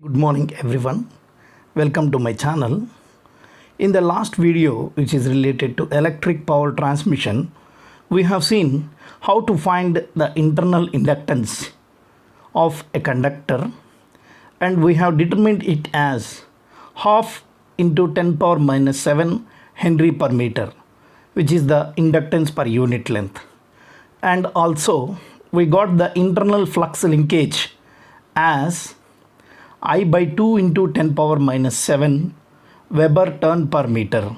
Good morning everyone. Welcome to my channel. In the last video, which is related to electric power transmission, we have seen how to find the internal inductance of a conductor, and we have determined it as half into 10 power minus 7 Henry per meter, which is the inductance per unit length. And also we got the internal flux linkage as I by 2 into 10 power minus 7 Weber turn per meter.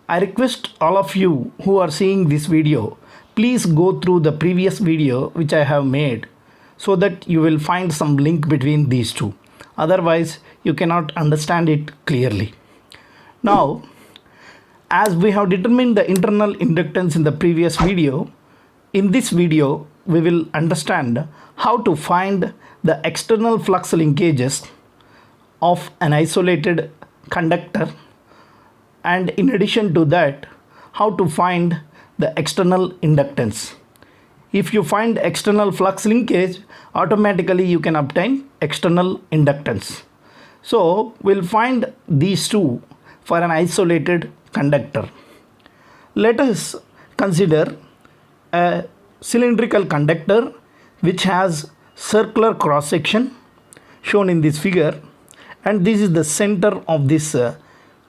I request all of you who are seeing this video, please go through the previous video which I have made so that you will find some link between these two. Otherwise, you cannot understand it clearly. Now, as we have determined the internal inductance in the previous video, in this video we will understand how to find the external flux linkages of an isolated conductor, and in addition to that, how to find the external inductance. If you find external flux linkage, automatically you can obtain external inductance. So we'll find these two for an isolated conductor. Let us consider a cylindrical conductor which has circular cross section shown in this figure, and this is the center of this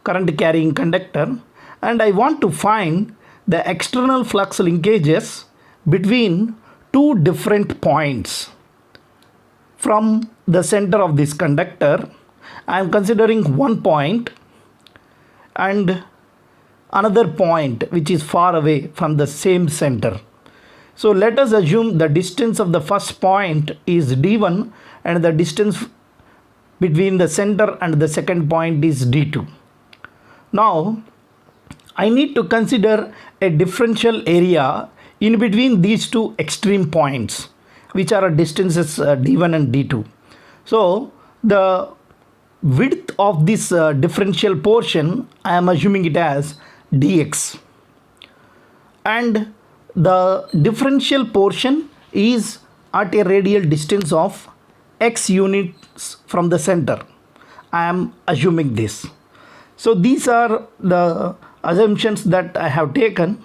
current carrying conductor, and I want to find the external flux linkages between two different points. From the center of this conductor, I am considering one point and another point which is far away from the same center. So let us assume the distance of the first point is d1 and the distance between the center and the second point is d2. Now I need to consider a differential area in between these two extreme points, which are distances d1 and d2. So the width of this differential portion, I am assuming it as dx, and the differential portion is at a radial distance of x units from the center. I am assuming this. So these are the assumptions that I have taken.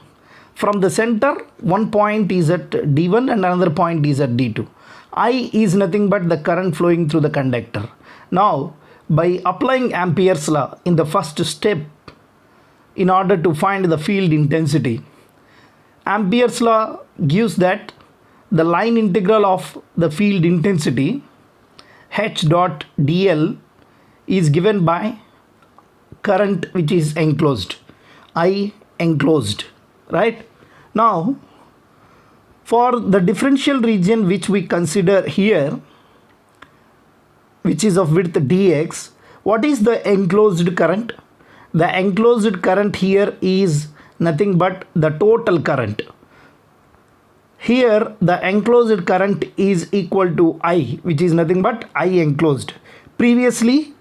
From the center, one point is at d1 and another point is at d2. I is nothing but the current flowing through the conductor. Now, by applying Ampere's law in the first step, in order to find the field intensity, Ampere's law gives that the line integral of the field intensity H dot dl is given by current which is enclosed, I enclosed, right? Now, for the differential region which we consider here, which is of width dx, what is the enclosed current? The enclosed current here is nothing but the total current. Here the enclosed current is equal to I, which is nothing but I enclosed. Previously,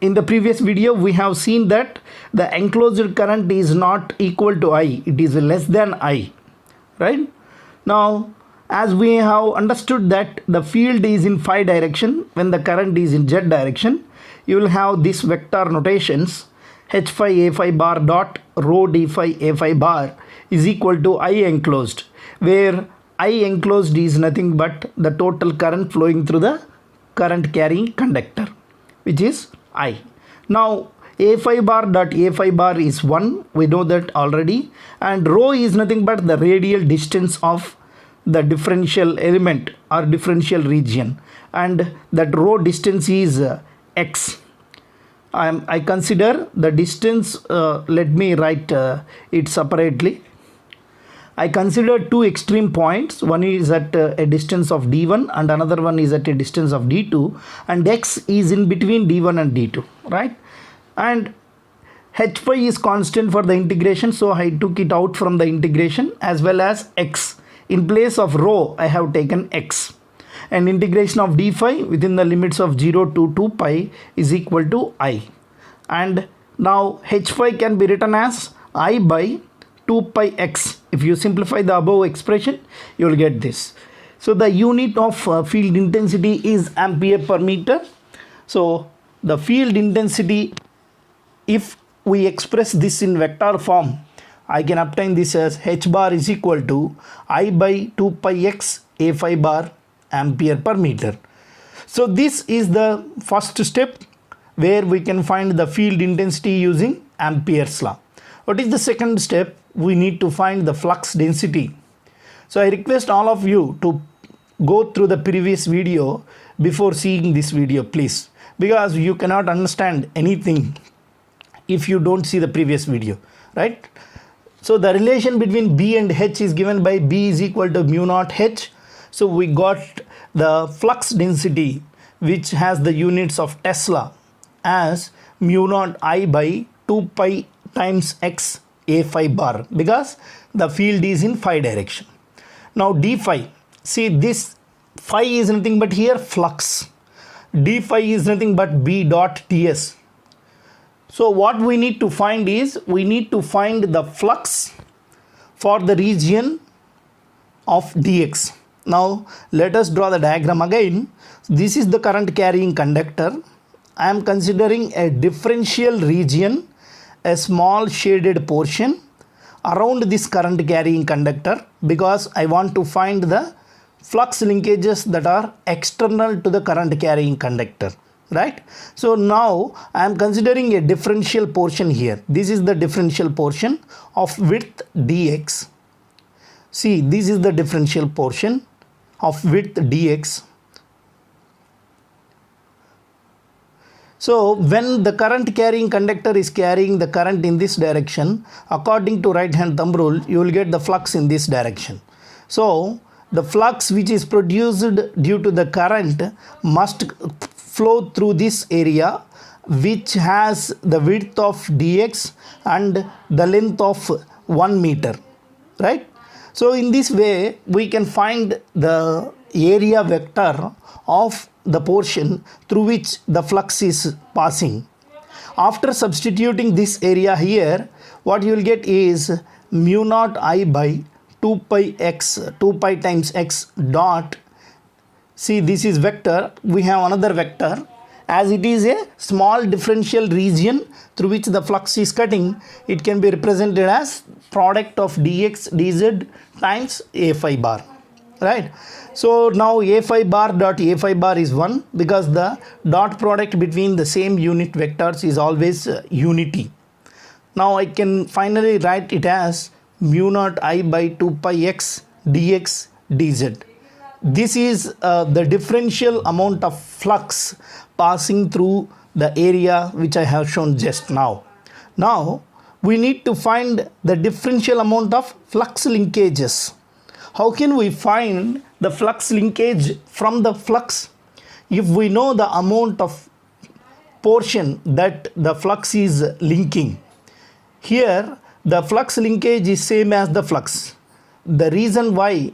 in the previous video, we have seen that the enclosed current is not equal to I, it is less than I, right? Now, as we have understood that the field is in phi direction when the current is in z direction, you will have this vector notations h phi a phi bar dot rho d phi a phi bar is equal to I enclosed, where I enclosed is nothing but the total current flowing through the current carrying conductor, which is I. Now a phi bar dot a phi bar is 1, we know that already, and rho is nothing but the radial distance of the differential element or differential region, and that rho distance is x. I consider the distance, let me write it separately. I consider two extreme points, one is at a distance of d1 and another one is at a distance of d2, and x is in between d1 and d2, right? And h phi is constant for the integration, so I took it out from the integration, as well as x. In place of rho, I have taken x. And integration of d phi within the limits of 0 to 2 pi is equal to I. And now h phi can be written as I by 2 pi x. If you simplify the above expression, you will get this. So the unit of field intensity is ampere per meter, So the field intensity, if we express this in vector form, I can obtain this as h bar is equal to I by 2 pi x a phi bar ampere per meter. So this is the first step where we can find the field intensity using Ampere's law. What is the second step? We need to find the flux density. So I request all of you to go through the previous video before seeing this video, please, because you cannot understand anything if you don't see the previous video, right? So the relation between B and H is given by B is equal to mu naught H. So we got the flux density, which has the units of Tesla, as mu naught I by 2 pi times x a phi bar, because the field is in phi direction. Now d phi, see this phi is nothing but here flux, d phi is nothing but B dot ts. So what we need to find is, we need to find the flux for the region of dx. Now let us draw the diagram again. This is the current carrying conductor. I am considering a differential region, a small shaded portion around this current carrying conductor, because I want to find the flux linkages that are external to the current carrying conductor, right? So now I am considering a differential portion here. This is the differential portion of width dx. See, this is the differential portion of width dx. So when the current carrying conductor is carrying the current in this direction, according to right hand thumb rule, you will get the flux in this direction. So the flux which is produced due to the current must flow through this area, which has the width of dx and the length of 1 meter, right? So in this way we can find the area vector of the portion through which the flux is passing. After substituting this area here, what you will get is mu naught I by 2 pi x, 2 pi times x dot, see this is vector, we have another vector, as it is a small differential region through which the flux is cutting, it can be represented as product of dx dz times a phi bar, right? So now a phi bar dot a phi bar is 1, because the dot product between the same unit vectors is always unity. Now I can finally write it as mu naught I by 2 pi x dx dz. This is the differential amount of flux passing through the area which I have shown just now. Now we need to find the differential amount of flux linkages. How can we find the flux linkage from the flux? If we know the amount of portion that the flux is linking, here the flux linkage is same as the flux. The reason why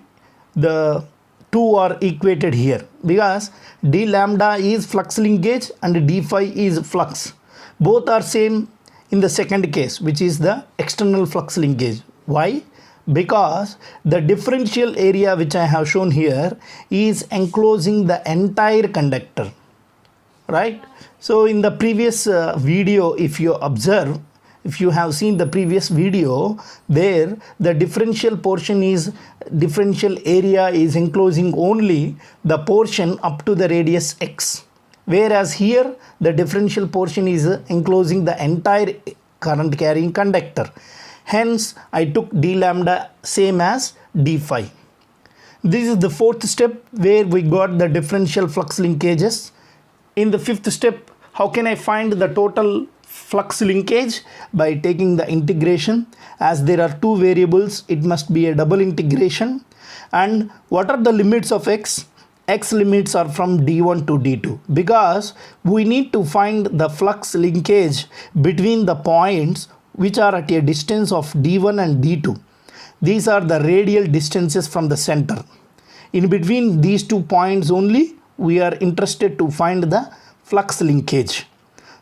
the two are equated here, because d lambda is flux linkage and d phi is flux. Both are same in the second case, which is the external flux linkage. Why? Because the differential area which I have shown here is enclosing the entire conductor, right? So in the previous video, if you observe, if you have seen the previous video, there the differential area is enclosing only the portion up to the radius x, whereas here the differential portion is enclosing the entire current carrying conductor. Hence I took d lambda same as d phi. This is the fourth step where we got the differential flux linkages. In the fifth step, how can I find the total flux linkage? By taking the integration. As there are two variables, it must be a double integration. And what are the limits of x? X limits are from d1 to d2, because we need to find the flux linkage between the points which are at a distance of d1 and d2. These are the radial distances from the center. In between these 2 points only, we are interested to find the flux linkage.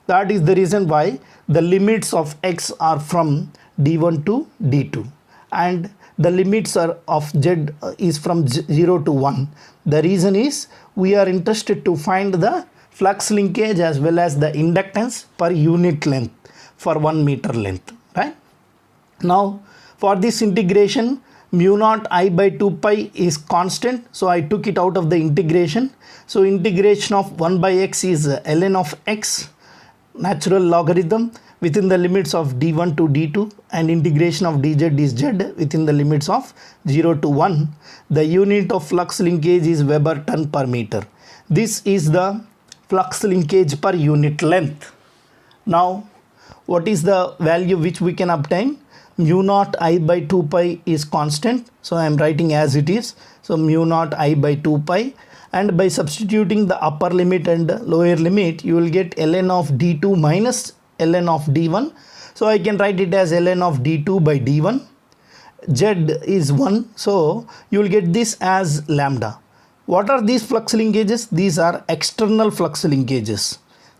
That is the reason why the limits of x are from d1 to d2, and the limits are of z is from 0 to 1. The reason is we are interested to find the flux linkage as well as the inductance per unit length for 1 meter length, right? Now for this integration, mu naught I by 2 pi is constant, so I took it out of the integration. So integration of 1 by x is ln of x, natural logarithm within the limits of d1 to d2, and integration of dz is z within the limits of 0 to 1. The unit of flux linkage is Weber ton per meter. This is the flux linkage per unit length. Now what is the value which we can obtain? Mu naught I by 2 pi is constant, so I am writing as it is. So mu naught I by 2 pi, and by substituting the upper limit and lower limit, you will get ln of d2 minus ln of d1. So I can write it as ln of d2 by d1. Z is 1, so you will get this as lambda. What are these flux linkages? These are external flux linkages.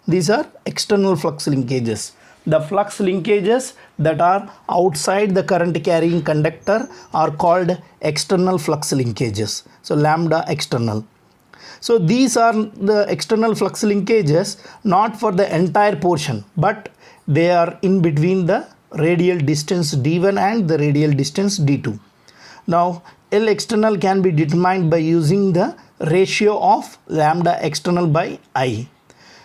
These are external flux linkages. The flux linkages that are outside the current carrying conductor are called external flux linkages. So lambda external. So these are the external flux linkages, not for the entire portion, but they are in between the radial distance d1 and the radial distance d2. Now L external can be determined by using the ratio of lambda external by I.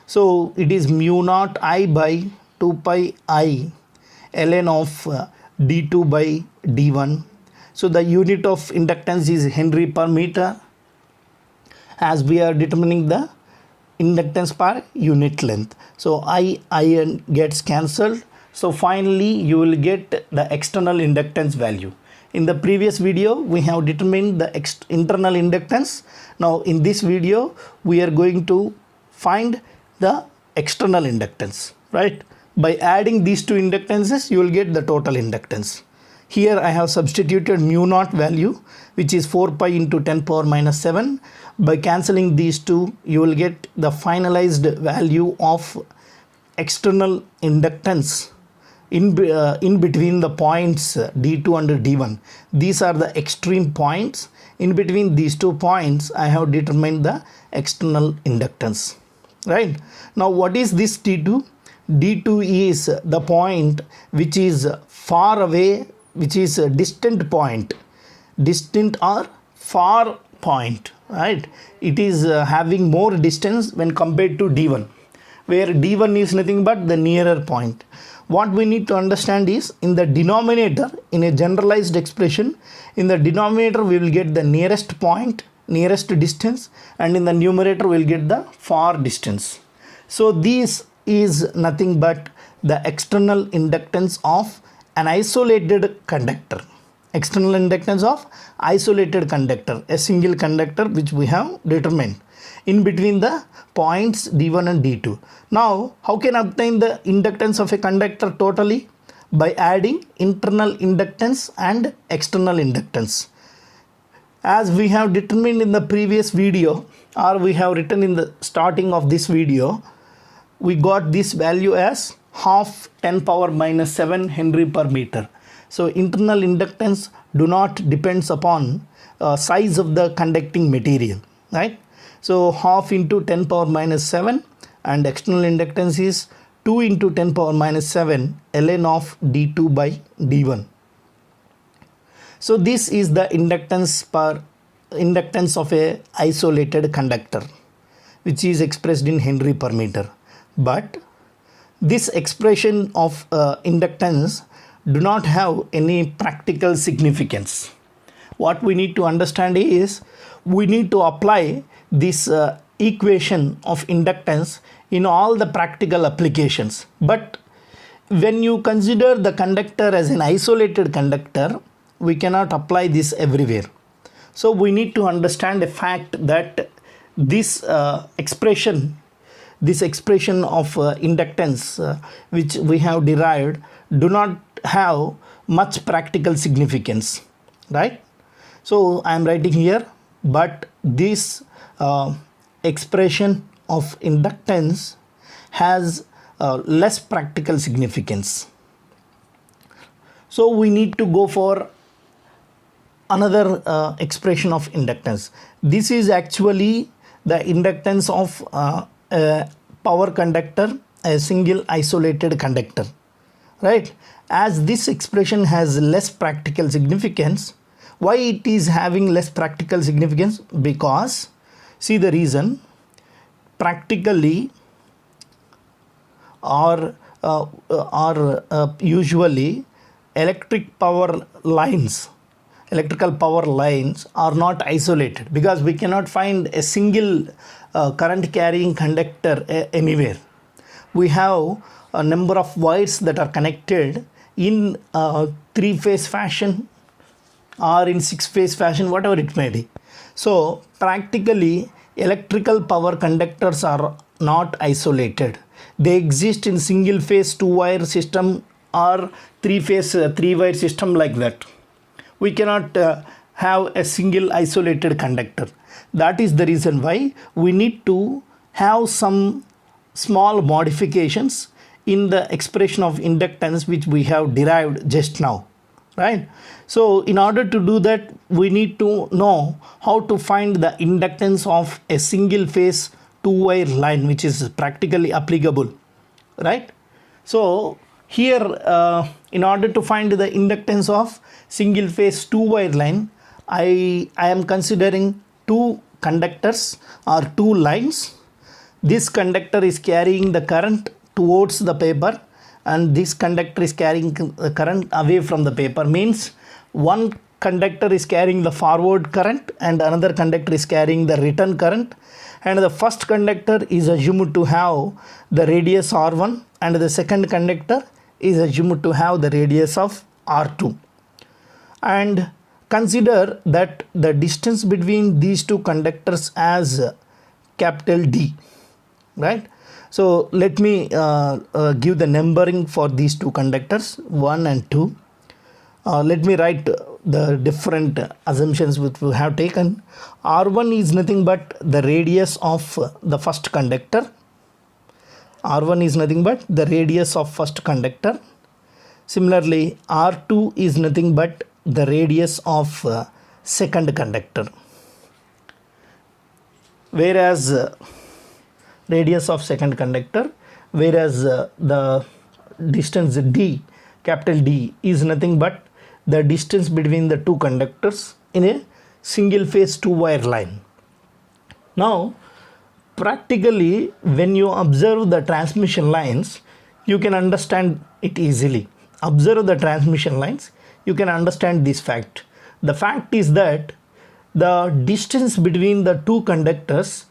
So it is mu naught I by 2 pi I ln of d2 by d1. So the unit of inductance is Henry per meter, as we are determining the inductance per unit length. So I gets cancelled. So finally you will get the external inductance value. In the previous video we have determined the internal inductance. Now in this video we are going to find the external inductance, right? By adding these two inductances you will get the total inductance. Here I have substituted mu naught value, which is 4 pi into 10 power minus 7. By cancelling these two, you will get the finalized value of external inductance in between the points D2 and D1. These are the extreme points. In between these 2 points, I have determined the external inductance. Right? Now, what is this D2? D2 is the point which is far away, which is a distant point, distant or far point, right? It is having more distance when compared to D1, where D1 is nothing but the nearer point. What we need to understand is, in the denominator, in a generalized expression, in the denominator we will get the nearest point, nearest distance, and in the numerator we will get the far distance. So this is nothing but the external inductance of an isolated conductor. External inductance of isolated conductor, a single conductor which we have determined in between the points D1 and D2. Now, how can I obtain the inductance of a conductor totally? By adding internal inductance and external inductance. As we have determined in the previous video, or we have written in the starting of this video, we got this value as half 10 power minus 7 Henry per meter. So internal inductance do not depends upon size of the conducting material, right? So half into 10 power minus 7, and external inductance is 2 into 10 power minus 7 ln of d2 by d1. So this is the inductance of a isolated conductor, which is expressed in Henry per meter. But this expression of inductance do not have any practical significance. What we need to understand is, we need to apply this equation of inductance in all the practical applications. But when you consider the conductor as an isolated conductor, we cannot apply this everywhere. So we need to understand the fact that this expression of inductance which we have derived do not have much practical significance, right? So I am writing here, but this expression of inductance has less practical significance. So we need to go for another expression of inductance. This is actually the inductance of a power conductor a single isolated conductor, right? As this expression has less practical significance, why it is having less practical significance? Because see the reason, practically or usually electrical power lines are not isolated, because we cannot find a single current carrying conductor anywhere. We have a number of wires that are connected in 3-phase fashion or in 6-phase fashion, whatever it may be. So practically electrical power conductors are not isolated. They exist in single phase 2-wire system or 3-phase 3-wire system like that. We cannot have a single isolated conductor. That is the reason why we need to have some small modifications in the expression of inductance which we have derived just now, right? So in order to do that, we need to know how to find the inductance of a single phase 2-wire line, which is practically applicable, right? So here in order to find the inductance of single phase 2-wire line, I am considering 2 conductors or 2 lines. This conductor is carrying the current towards the paper and this conductor is carrying the current away from the paper. Means one conductor is carrying the forward current and another conductor is carrying the return current, and the first conductor is assumed to have the radius R1 and the second conductor is assumed to have the radius of R2. And consider that the distance between these 2 conductors as capital D, right? So let me give the numbering for these 2 conductors, 1 and 2. Let me write the different assumptions which we have taken. R1 is nothing but the radius of the first conductor. R1 is nothing but the radius of first conductor. Similarly, R2 is nothing but the radius of second conductor. Whereas radius of second conductor, whereas the distance D, capital D, is nothing but the distance between the 2 conductors in a single phase 2-wire line. Now practically when you observe the transmission lines, you can understand it easily. Observe the transmission lines, you can understand this fact. The fact is that the distance between the 2 conductors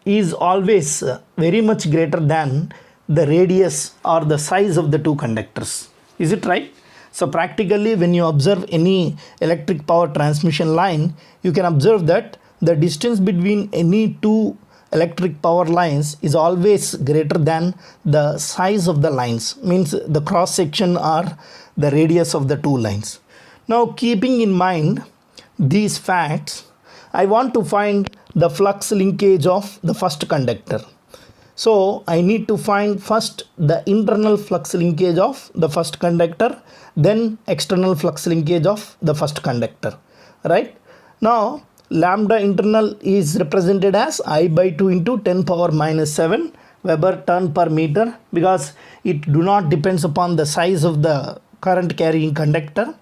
is always very much greater than the radius or the size of the 2 conductors. Is it right? So practically when you observe any electric power transmission line, you can observe that the distance between any 2 electric power lines is always greater than the size of the lines, means the cross section or the radius of the 2 lines. Now keeping in mind these facts, I want to find the flux linkage of the first conductor. So I need to find first the internal flux linkage of the first conductor, then external flux linkage of the first conductor, right? Now lambda internal is represented as I by 2 into 10 power minus 7 Weber turn per meter, because it do not depends upon the size of the current carrying conductor.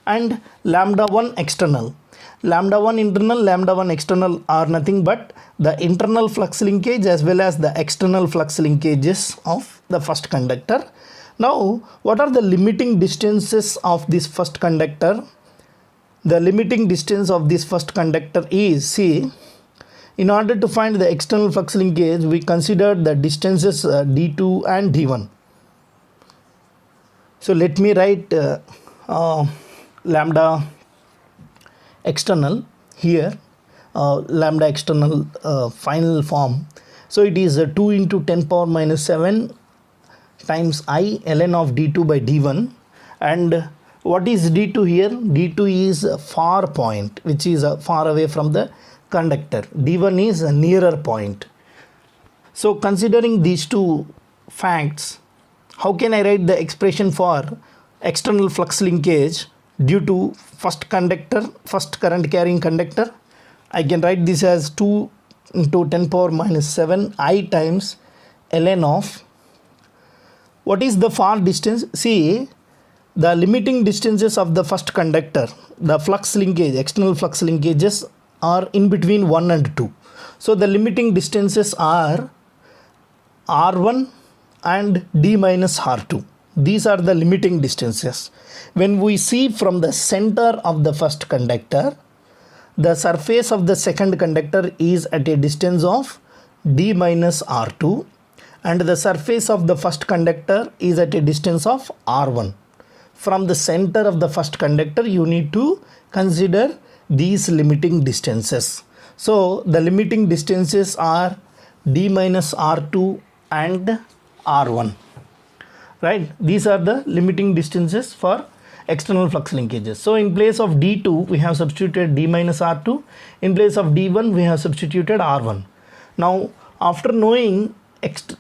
And lambda 1 external, lambda 1 internal, lambda 1 external are nothing but the internal flux linkage as well as the external flux linkages of the first conductor. Now what are the limiting distances of this first conductor? The limiting distance of this first conductor is, see, in order to find the external flux linkage, we considered the distances D2 and D1. So let me write lambda external here, lambda external final form. So it is 2 into 10 power minus 7 times I ln of D2 by D1. And what is D2 here? D2 is a far point, which is far away from the conductor. D1 is a nearer point. So considering these 2 facts, how can I write the expression for external flux linkage due to first conductor, first current carrying conductor? I can write this as 2 into 10 power minus 7 I times ln of, what is the far distance? See, the limiting distances of the first conductor, the flux linkage, external flux linkages are in between 1 and 2. So the limiting distances are R1 and D minus R2. These are the limiting distances. When we see from the center of the first conductor, the surface of the second conductor is at a distance of D minus R2 and the surface of the first conductor is at a distance of R1. From the center of the first conductor, you need to consider these limiting distances. So the limiting distances are D minus R2 and R1. Right? These are the limiting distances for external flux linkages. So in place of D2, we have substituted D minus R2. In place of D1, we have substituted R1. Now, after knowing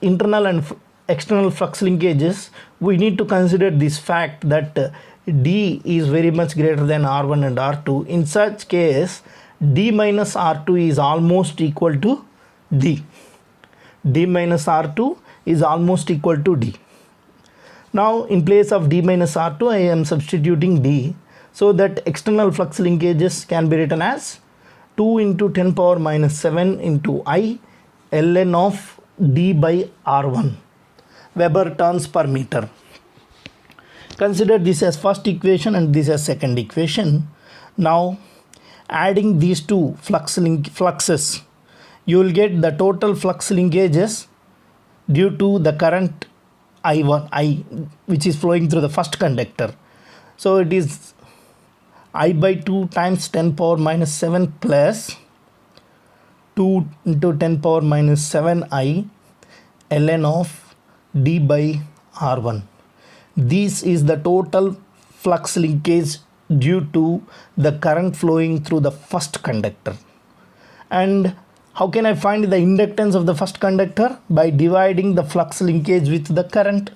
internal and external flux linkages, we need to consider this fact that D is very much greater than R1 and R2. In such case, D minus R2 is almost equal to D. D minus R2 is almost equal to D. Now in place of D minus R2, I am substituting D, so that external flux linkages can be written as 2 into 10 power minus 7 into I ln of D by R1 Weber turns per meter. Consider this as first equation and this as second equation. Now adding these two fluxes, you will get the total flux linkages due to the current I which is flowing through the first conductor. So it is I by 2 times 10 power minus 7 plus 2 into 10 power minus 7 I ln of D by R1. This is the total flux linkage due to the current flowing through the first conductor. And how can I find the inductance of the first conductor? By dividing the flux linkage with the current.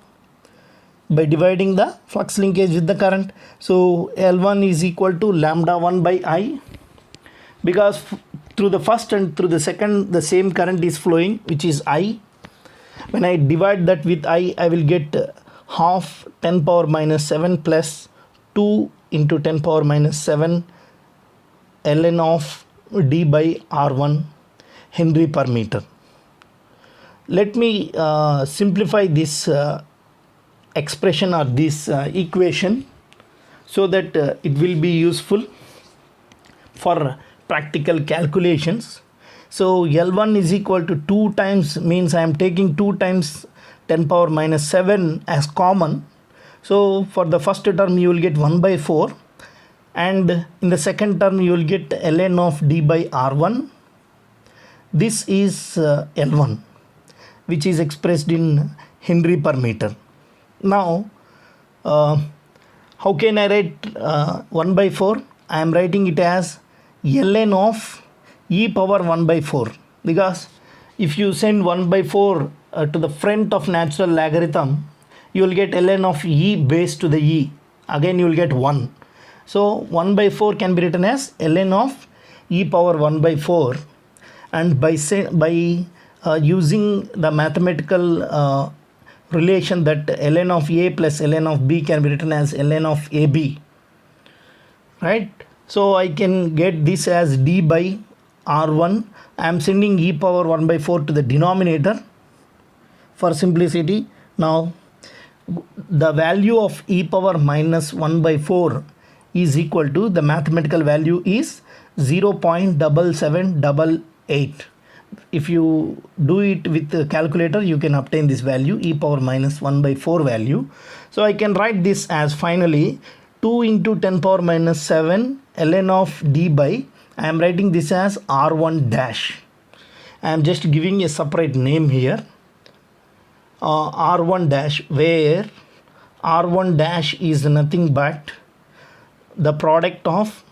By dividing the flux linkage with the current. So L1 is equal to lambda 1 by I, because through the first and through the second the same current is flowing, which is I. When I divide that with I will get half 10 power minus 7 plus 2 into 10 power minus 7 ln of D by R1 Henry per meter. Let me simplify this expression or this equation so that it will be useful for practical calculations. So L1 is equal to 2 times, means I am taking 2 times 10 power minus 7 as common. So for the first term you will get 1 by 4, and in the second term you will get ln of D by R1. This is L1, which is expressed in Henry per meter. Now how can I write 1 by 4? I am writing it as ln of e power 1 by 4, because if you send 1 by 4 to the front of natural logarithm, you will get ln of e base to the e. Again you will get 1. So 1 by 4 can be written as ln of e power 1 by 4. And by using the mathematical relation that ln of a plus ln of b can be written as ln of ab, right? So I can get this as D by R1. I am sending e power 1 by 4 to the denominator for simplicity. Now the value of e power minus 1 by 4 is equal to, the mathematical value is 0.7788. If you do it with the calculator, you can obtain this value, e power minus 1 by 4 value. So I can write this as finally 2 into 10 power minus 7 ln of D by, I am writing this as R1 dash. I am just giving a separate name here, R1 dash, where R1 dash is nothing but the product of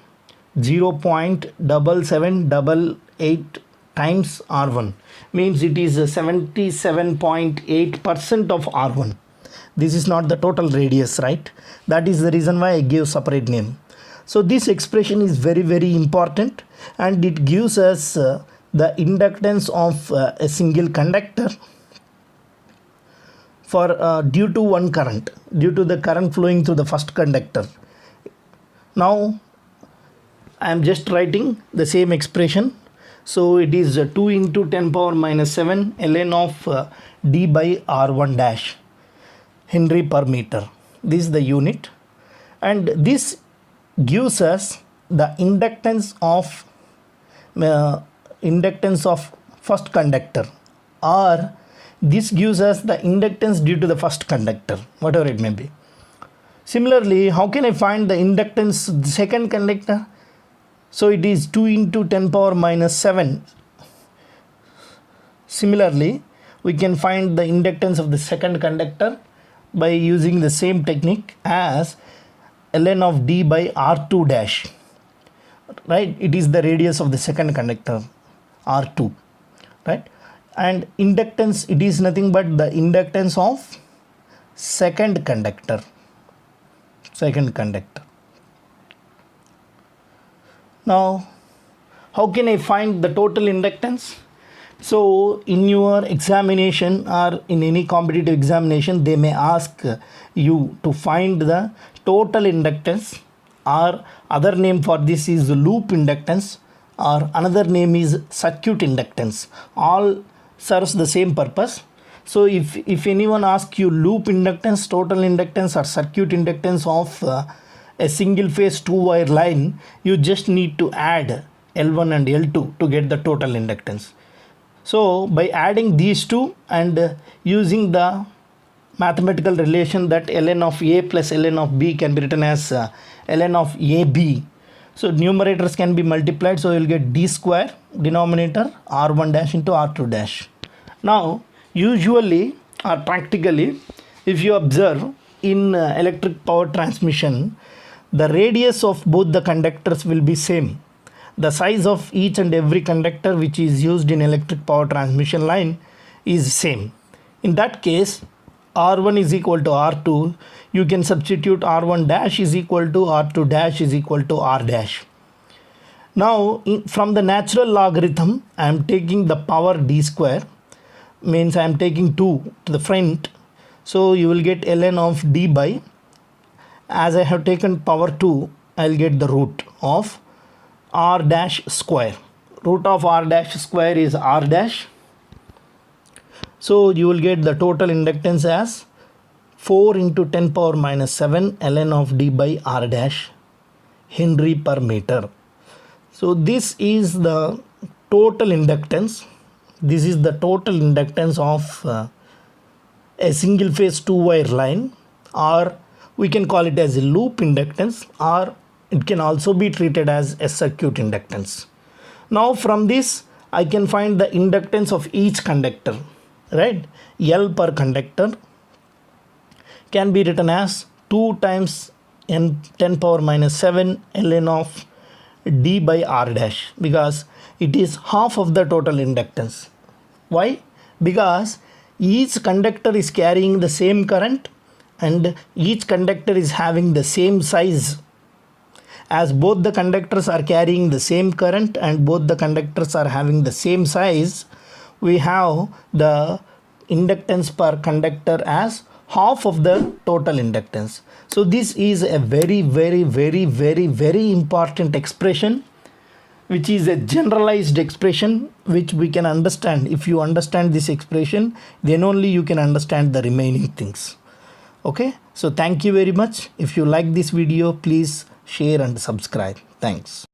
0.7788 times R1, means it is 77.8% of R1. This is not the total radius, right? That is the reason why I gave separate name. So this expression is very important, and it gives us the inductance of a single conductor for due to one current, due to the current flowing through the first conductor. Now I am just writing the same expression. So it is 2 into 10 power minus 7 ln of d by r1 dash Henry per meter. This is the unit, and this gives us the inductance of first conductor, or this gives us the inductance due to the first conductor, whatever it may be. Similarly, how can I find the inductance of the second conductor? So it is 2 into 10 power minus 7. Similarly, we can find the inductance of the second conductor by using the same technique as ln of d by r2 dash, right? It is the radius of the second conductor, r2, right? And inductance, it is nothing but the inductance of second conductor. Now, how can I find the total inductance? So in your examination or in any competitive examination, they may ask you to find the total inductance, or other name for this is loop inductance, or another name is circuit inductance. All serves the same purpose. So if anyone asks you loop inductance, total inductance, or circuit inductance of a single phase 2-wire line, you just need to add L1 and L2 to get the total inductance. So by adding these two and using the mathematical relation that ln of A plus ln of B can be written as ln of AB. So numerators can be multiplied, so you will get d square, denominator r1 dash into r2 dash. Now usually or practically, if you observe in electric power transmission, the radius of both the conductors will be same. The size of each and every conductor which is used in electric power transmission line is same. In that case, R1 is equal to R2. You can substitute R1 dash is equal to R2 dash is equal to R dash. Now from the natural logarithm, I am taking the power d square, means I am taking 2 to the front. So you will get ln of d by, as I have taken power 2, I will get the root of r dash square. Root of r dash square is r dash. So you will get the total inductance as 4 into 10 power minus 7 ln of d by r dash Henry per meter. So this is the total inductance. This is the total inductance of a single phase 2-wire line, or we can call it as a loop inductance, or it can also be treated as a circuit inductance. Now from this I can find the inductance of each conductor, right? L per conductor can be written as 2 times n 10 power minus 7 ln of d by r dash, because it is half of the total inductance. Why? Because each conductor is carrying the same current and each conductor is having the same size. As both the conductors are carrying the same current and both the conductors are having the same size, we have the inductance per conductor as half of the total inductance. So this is a very important expression, which is a generalized expression which we can understand. If you understand this expression, then only you can understand the remaining things. Okay, so thank you very much. If you like this video, please share and subscribe. Thanks.